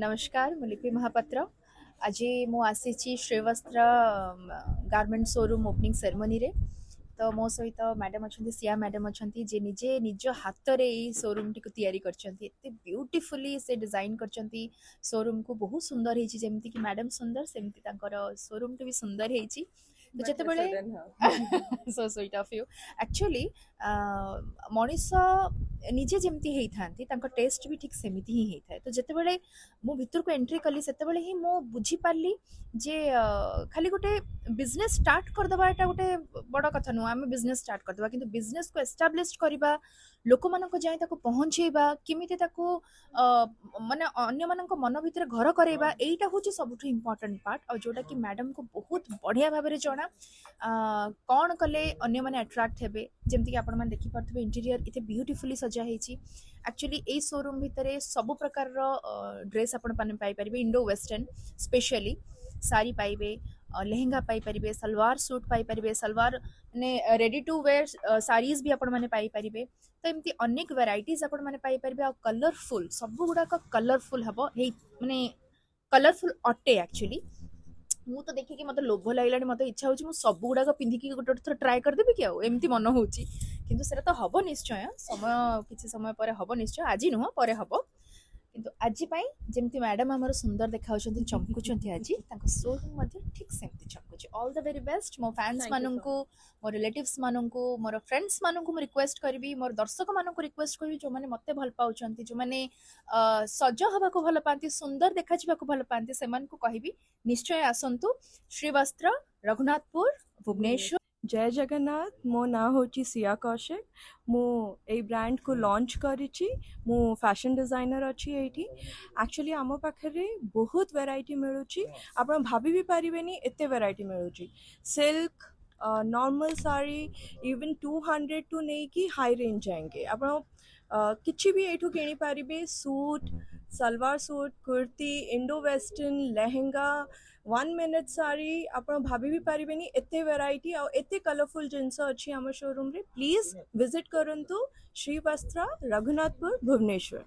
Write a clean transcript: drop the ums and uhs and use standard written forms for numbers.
नमस्कार ମୁଁ ଲିପି ମହାପାତ୍ର ଆଜି ମୁଁ ଆସିଛି ଶ୍ରୀବସ୍ତ୍ର ଗାର୍ମେଣ୍ଟ ଶୋରୁମ୍ ଓପନିଂ ସେରେମୋନିରେ ତ ମୋ ସହିତ ମ୍ୟାଡ଼ାମ୍ ଅଛନ୍ତି ସିଆ ମ୍ୟାଡ଼ାମ୍ ଅଛନ୍ତି ଯେ ନିଜେ ନିଜ ହାତରେ ଏଇ ଶୋରୁମ୍ଟିକୁ ତିଆରି କରିଛନ୍ତି ଏତେ ବ୍ୟୁଟିଫୁଲି ସେ ଡିଜାଇନ୍ କରିଛନ୍ତି ଶୋରୁମ୍କୁ ବହୁତ ସୁନ୍ଦର ହେଇଛି ଯେମିତିକି ମ୍ୟାଡ଼ାମ୍ ସୁନ୍ଦର ସେମିତି ତାଙ୍କର ଶୋରୁମ୍ଟି ବି ସୁନ୍ଦର ହେଇଛି ତ ଯେତେବେଳେ so sweet of you actually ମଣିଷ ନିଜେ ଯେମିତି ହେଇଥାନ୍ତି ତାଙ୍କ ଟେଷ୍ଟ ବି ଠିକ୍ ସେମିତି ହିଁ ହେଇଥାଏ ତ ଯେତେବେଳେ ମୁଁ ଭିତରକୁ ଏଣ୍ଟ୍ରି କଲି ସେତେବେଳେ ହିଁ ମୁଁ ବୁଝିପାରିଲି ଯେ ଖାଲି ଗୋଟେ ବିଜନେସ୍ ଷ୍ଟାର୍ଟ କରିଦେବା ଏଇଟା ଗୋଟେ ବଡ଼ କଥା ନୁହଁ ଆମେ ବିଜନେସ୍ ଷ୍ଟାର୍ଟ କରିଦେବା କିନ୍ତୁ ବିଜନେସ୍କୁ ଏଷ୍ଟାବ୍ଲିଶ୍ କରିବା ଲୋକମାନଙ୍କ ଯାଏଁ ତାକୁ ପହଞ୍ଚେଇବା କେମିତି ତାକୁ ଅ, ମାନେ ଅନ୍ୟମାନଙ୍କ ମନ ଭିତରେ ଘର କରେଇବା ଏଇଟା ହେଉଛି ସବୁଠୁ ଇମ୍ପର୍ଟାଣ୍ଟ ପାର୍ଟ ଆଉ ଯେଉଁଟାକି ମ୍ୟାଡ଼ାମକୁ ବହୁତ ବଢ଼ିଆ ଭାବରେ ଜଣା କ'ଣ କଲେ ଅନ୍ୟମାନେ ଆଟ୍ରାକ୍ଟ ହେବେ ଯେମିତିକି ଆପଣମାନେ ଦେଖିପାରୁଥିବେ ଇଣ୍ଟେରିୟର ଏତେ ବ୍ୟୁଟିଫୁଲି ସଜା ହେଇଛି ଆକ୍ଚୁଆଲି ଏଇ ଶୋରୁମ୍ ଭିତରେ ସବୁ ପ୍ରକାରର ଡ୍ରେସ୍ ଆପଣମାନେ ପାଇପାରିବେ ଇଣ୍ଡୋ ୱେଷ୍ଟର୍ଣ୍ଣ ସ୍ପେଶିଆଲି ଶାଢ଼ୀ ପାଇବେ ଲେହେଙ୍ଗା ପାଇପାରିବେ ସଲୱାର ସୁଟ୍ ପାଇପାରିବେ ସଲୱାର ମାନେ ରେଡି ଟୁ ୱେର୍ ଶାଢ଼ୀଜ୍ ବି ଆପଣମାନେ ପାଇପାରିବେ ତ ଏମିତି ଅନେକ ଭେରାଇଟିଜ୍ ଆପଣମାନେ ପାଇପାରିବେ ଆଉ କଲରଫୁଲ୍ ସବୁ ଗୁଡ଼ାକ କଲରଫୁଲ୍ ହେବ ହେଇ ମାନେ କଲରଫୁଲ୍ ଅଟେ ଆକ୍ଚୁଆଲି ମୁଁ ତ ଦେଖିକି ମତେ ଲୋଭ ଲାଗିଲାଣି ମତେ ଇଚ୍ଛା ହଉଛି ମୁଁ ସବୁ ଗୁଡାକ ପିନ୍ଧିକି ଗୋଟେ ଗୋଟେ ଥର ଟ୍ରାଏ କରିଦେବି କି ଆଉ ଏମିତି ମନ ହଉଛି କିନ୍ତୁ ସେଟା ତ ହବ ନିଶ୍ଚୟ ସମୟ କିଛି ସମୟ ପରେ ହବ ନିଶ୍ଚୟ ଆଜି ନୁହଁ ପରେ ହବ କିନ୍ତୁ ଆଜି ପାଇଁ ଯେମିତି ମ୍ୟାଡାମ ଆମର ସୁନ୍ଦର ଦେଖାଯାଉଛନ୍ତି ଚମକୁଛନ୍ତି ଆଜି ତାଙ୍କ ଶୋରୁମ୍ ମଧ୍ୟ ଠିକ୍ ସେମିତି ଚମକୁଛି ଅଲ୍ ଦ ଭେରି ବେଷ୍ଟ ମୋ ଫ୍ୟାନ୍ସ Thank you so ମାନଙ୍କୁ much. ମୋ ରିଲେଟିଭ୍ସ ମାନଙ୍କୁ ମୋର ଫ୍ରେଣ୍ଡସ୍ ମାନଙ୍କୁ ମୁଁ ରିକ୍ୱେଷ୍ଟ କରିବି ମୋର ଦର୍ଶକ ମାନଙ୍କୁ ରିକ୍ୱେଷ୍ଟ କରିବି ଯେଉଁମାନେ ମତେ ଭଲ ପାଉଛନ୍ତି ଯେଉଁମାନେ ସଜ ହବାକୁ ଭଲ ପାଆନ୍ତି ସୁନ୍ଦର ଦେଖାଯିବାକୁ ଭଲ ପାଆନ୍ତି ସେମାନଙ୍କୁ କହିବି ନିଶ୍ଚୟ ଆସନ୍ତୁ ଶ୍ରୀବସ୍ତ୍ର ରଘୁନାଥପୁର ଭୁବନେଶ୍ୱର। जय जगन्नाथ मो ना होची सिया कौशिक मु ए ब्रांड को लॉन्च करिछि मु फैशन डिजाइनर अछि एठी एक्चुअली आम पाखरे बहुत वैरायटी मिलुछि आपण भाभी भी पारिबेनी एते वैरायटी मिलुछि silk normal sari even 200 to नहीं कि हाई रेंज जाएंगे आपण किछि भी एठू किनी पारिबे suit salwar suit kurti Indo western lehenga 1 minute sari आपण भाभी भी पारिबेनी एते वैरायटी आ एते कलरफुल जिनस अछि हमर शोरूम रे प्लीज विजिट करंतु श्री वस्त्र रघुनाथपुर भुवनेश्वर।